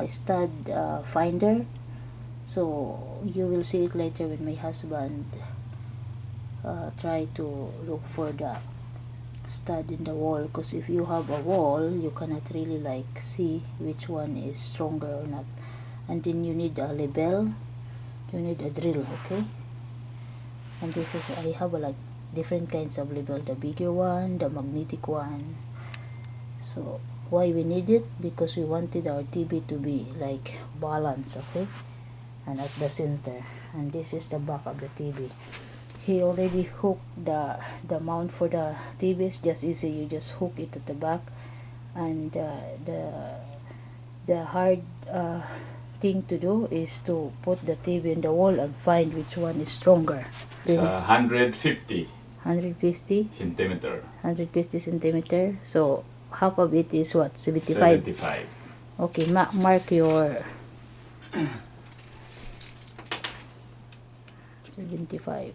stud finder. So you will see it later when my husband try to look for the stud in the wall, because if you have a wall you cannot really like see which one is stronger or not. And then you need a level, you need a drill. Okay, and this is, I have like different kinds of level, the bigger one, the magnetic one. So why we need it? Because we wanted our TV to be like balanced, okay, and at the center. And this is the back of the TV. He already hooked the mount for the TV. It's just easy, you just hook it at the back. And the hard thing to do is to put the TV in the wall and find which one is stronger. It's 150 centimeter. 150 centimeter. So So half of it is what? 75. Okay, mark your 75.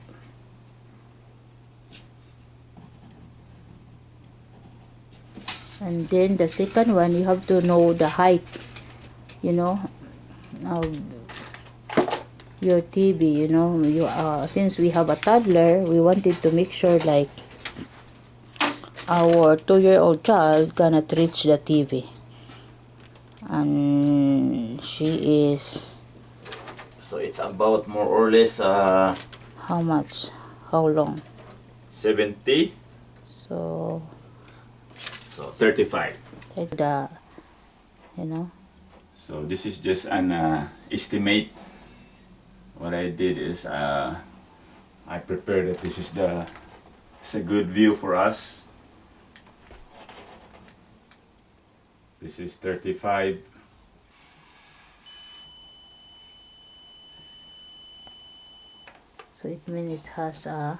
And then the second one, you have to know the height, you know, of your TV. You know, since we have a toddler, we wanted to make sure like our 2-year-old child cannot reach the TV. And she is, so it's about more or less how much? How long? 70. So 35. You know. So this is just an estimate. What I did is I prepared that this is it's a good view for us. This is 35. So it means it has a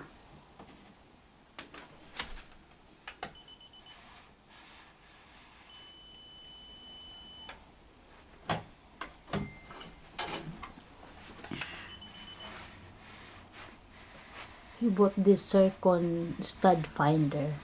he bought this Circon stud finder.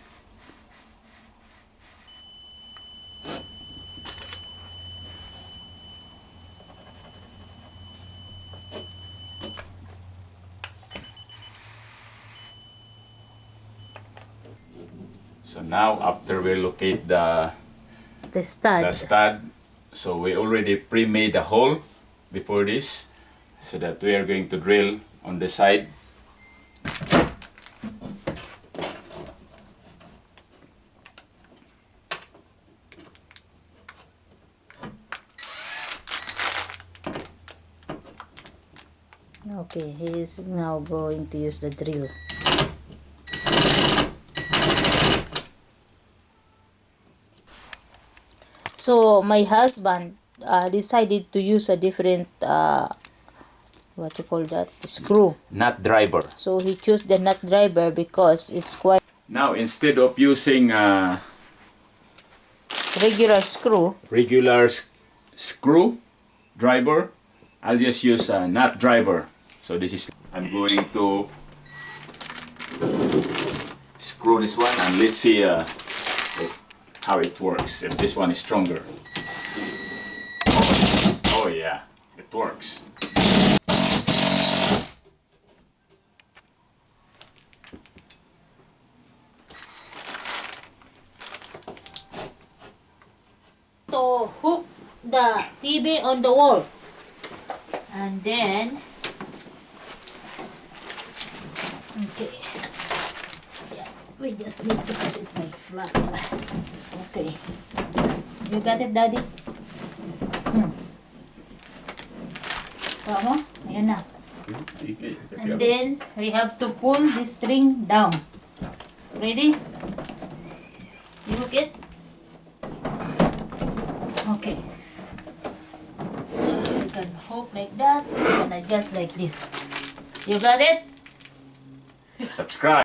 So now after we locate the stud, so we already pre-made a hole before this, so that we are going to drill on the side. Okay, he is now going to use the drill. So my husband decided to use a different what you call that, screw, Nut driver. so he chose the nut driver because it's quite Now instead of using regular screw driver, I'll just use a nut driver. So this is, I'm going to screw this one and let's see how it works, if this one is stronger. Oh yeah, it works. to hook the TV on the wall, and then okay, yeah, we just need to put it like flat. Okay, you got it, Daddy? Tama? Ayan na. And then we have to pull this string down. Ready? You hook it? Okay. You can hook like that. You can adjust like this. You got it? Subscribe.